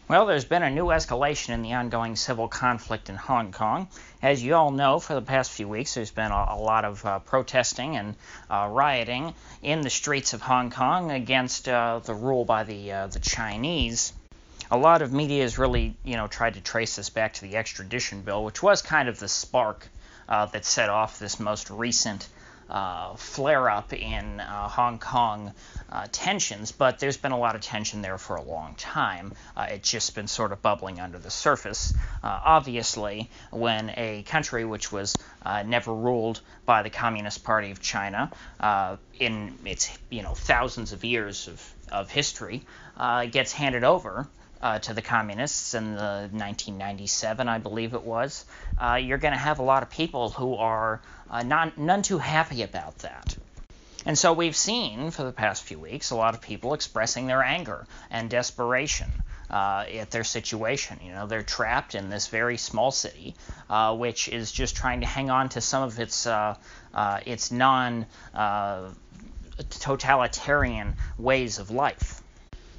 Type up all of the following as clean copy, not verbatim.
Well, there's been a new escalation in the ongoing civil conflict in Hong Kong. As you all know, for the past few weeks, there's been a lot of protesting and rioting in the streets of Hong Kong against the rule by the Chinese. A lot of media has really, tried to trace this back to the extradition bill, which was kind of the spark that set off this most recent flare-up in Hong Kong tensions, but there's been a lot of tension there for a long time. It's just been sort of bubbling under the surface. Obviously, when a country which was never ruled by the Communist Party of China in its thousands of years of history gets handed over to the communists in the 1997, I believe it was, you're going to have a lot of people who are none too happy about that. And so we've seen for the past few weeks a lot of people expressing their anger and desperation at their situation. They're trapped in this very small city, which is just trying to hang on to some of its non-totalitarian ways of life.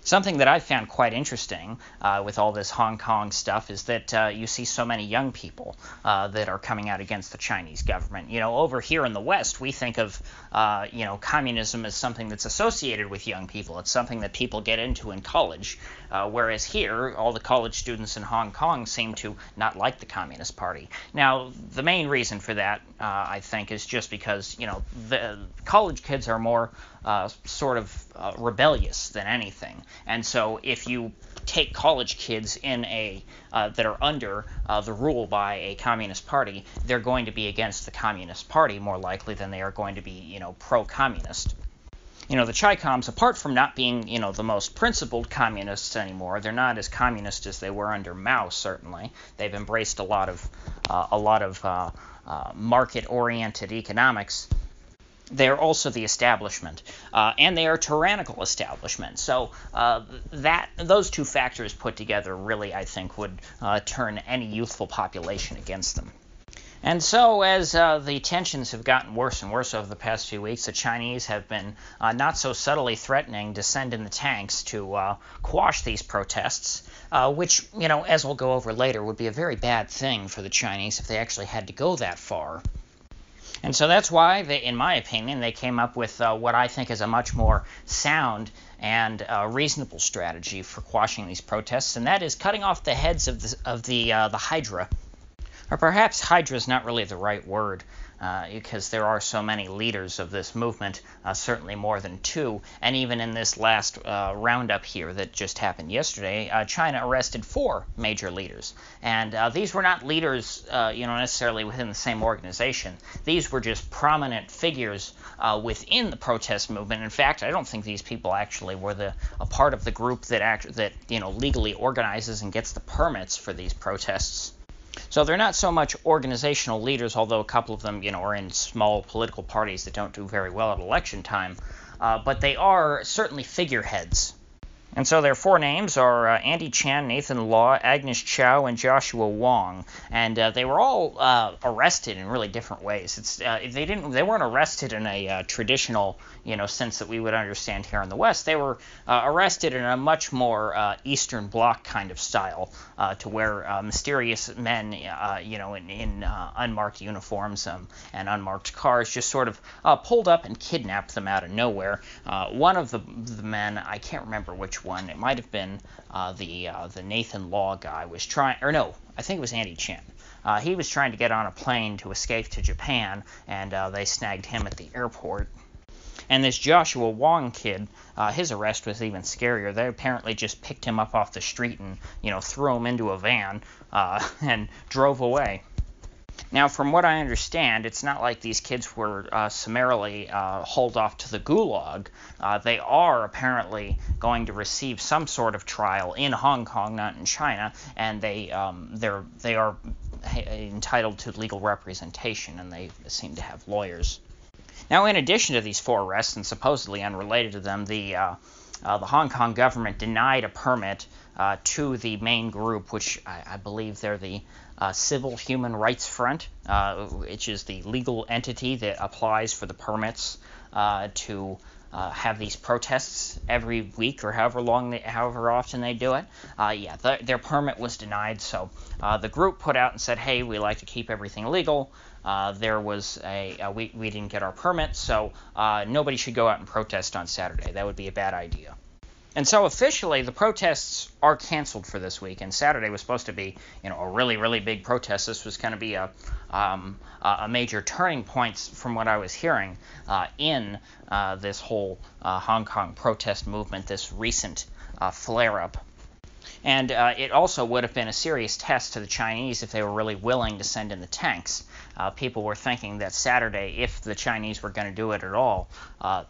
Something that I found quite interesting with all this Hong Kong stuff is that you see so many young people that are coming out against the Chinese government. Over here in the West, we think of, communism as something that's associated with young people. It's something that people get into in college, whereas here, all the college students in Hong Kong seem to not like the Communist Party. Now, the main reason for that, I think, is just because, the college kids are more rebellious than anything. And so if you take college kids in that are under the rule by a communist party, they're going to be against the Communist Party more likely than they are going to be, pro-communist. The Chi-Coms, apart from not being, the most principled communists anymore, they're not as communist as they were under Mao, certainly. They've embraced a lot of market-oriented economics. They are also the establishment, and they are a tyrannical establishment. So those two factors put together really, I think, would turn any youthful population against them. And so as the tensions have gotten worse and worse over the past few weeks, the Chinese have been not so subtly threatening to send in the tanks to quash these protests, which, as we'll go over later, would be a very bad thing for the Chinese if they actually had to go that far. And so that's why, in my opinion, they came up with what I think is a much more sound and reasonable strategy for quashing these protests, and that is cutting off the heads of the Hydra. Or perhaps Hydra is not really the right word, because there are so many leaders of this movement, certainly more than two. And even in this last roundup here that just happened yesterday, China arrested 4 major leaders. And these were not leaders, necessarily within the same organization. These were just prominent figures within the protest movement. In fact, I don't think these people actually were a part of the group that legally organizes and gets the permits for these protests. So they're not so much organizational leaders, although a couple of them, are in small political parties that don't do very well at election time, but they are certainly figureheads. And so their 4 names are Andy Chan, Nathan Law, Agnes Chow, and Joshua Wong. And they were all arrested in really different ways. They weren't arrested in a traditional, sense that we would understand here in the West. They were arrested in a much more Eastern Bloc kind of style, to where mysterious men, in unmarked uniforms and unmarked cars just sort of pulled up and kidnapped them out of nowhere. One of the men, I can't remember which one. It might have been the Nathan Law guy was trying, or no, I think it was Andy Chan. He was trying to get on a plane to escape to Japan, and they snagged him at the airport. And this Joshua Wong kid, his arrest was even scarier. They apparently just picked him up off the street and, threw him into a van and drove away. Now, from what I understand, it's not like these kids were summarily hauled off to the gulag. They are apparently going to receive some sort of trial in Hong Kong, not in China, and they are entitled to legal representation, and they seem to have lawyers. Now, in addition to these 4 arrests, and supposedly unrelated to them, the Hong Kong government denied a permit to the main group, which I believe they're the Civil Human Rights Front, which is the legal entity that applies for the permits to have these protests every week or however often they do it. Their permit was denied, so the group put out and said, hey, we like to keep everything legal. We didn't get our permit, so nobody should go out and protest on Saturday. That would be a bad idea. And so officially, the protests are canceled for this week. And Saturday was supposed to be, a really, really big protest. This was going to be a major turning point, from what I was hearing, in this whole Hong Kong protest movement, this recent flare-up. And it also would have been a serious test to the Chinese if they were really willing to send in the tanks. People were thinking that Saturday, if the Chinese were going to do it at all,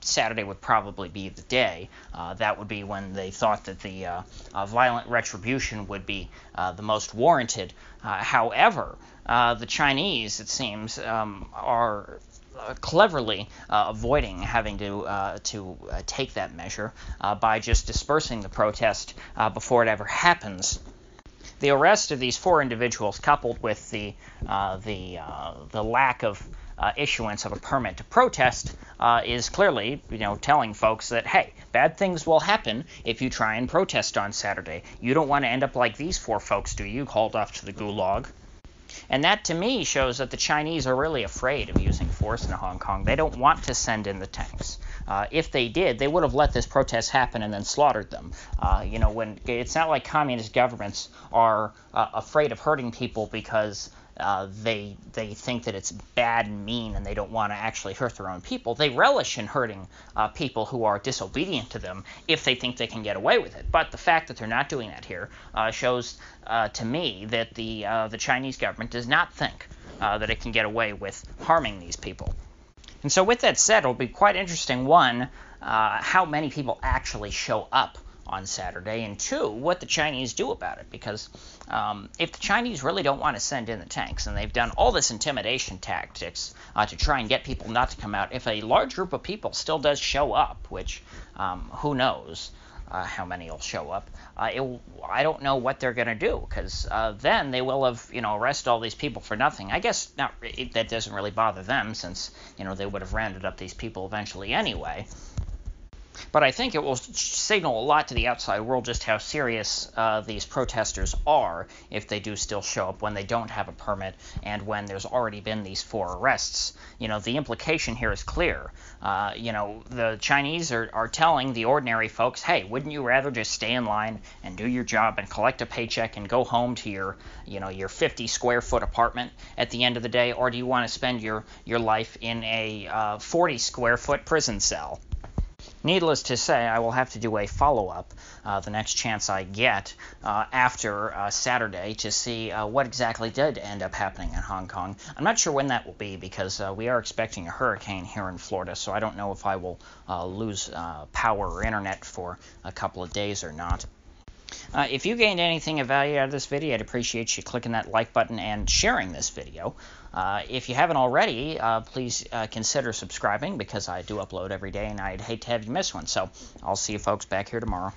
Saturday would probably be the day. That would be when they thought that the violent retribution would be the most warranted. However, the Chinese, it seems, are cleverly avoiding having to take that measure by just dispersing the protest before it ever happens. The arrest of these 4 individuals, coupled with the lack of issuance of a permit to protest, is clearly, telling folks that, hey, bad things will happen if you try and protest on Saturday. You don't want to end up like these 4 folks, do you? Hauled off to the gulag. And that, to me, shows that the Chinese are really afraid of using force in Hong Kong. They don't want to send in the tanks. If they did, they would have let this protest happen and then slaughtered them. When it's not like communist governments are afraid of hurting people because they think that it's bad and mean and they don't want to actually hurt their own people. They relish in hurting people who are disobedient to them if they think they can get away with it. But the fact that they're not doing that here shows to me that the Chinese government does not think that it can get away with harming these people. And so with that said, it'll be quite interesting, one, how many people actually show up on Saturday, and 2, what the Chinese do about it, because if the Chinese really don't want to send in the tanks, and they've done all this intimidation tactics to try and get people not to come out, if a large group of people still does show up, which who knows how many will show up, I don't know what they're going to do, because then they will have, arrested all these people for nothing. I guess that doesn't really bother them, since, they would have rounded up these people eventually anyway. But I think it will signal a lot to the outside world just how serious these protesters are if they do still show up when they don't have a permit and when there's already been these 4 arrests. The implication here is clear. The Chinese are telling the ordinary folks, hey, wouldn't you rather just stay in line and do your job and collect a paycheck and go home to your 50 square foot apartment at the end of the day, or do you want to spend your life in a 40 square foot prison cell? Needless to say, I will have to do a follow-up the next chance I get after Saturday to see what exactly did end up happening in Hong Kong. I'm not sure when that will be, because we are expecting a hurricane here in Florida, so I don't know if I will lose power or internet for a couple of days or not. If you gained anything of value out of this video, I'd appreciate you clicking that like button and sharing this video. If you haven't already, please consider subscribing, because I do upload every day and I'd hate to have you miss one. So I'll see you folks back here tomorrow.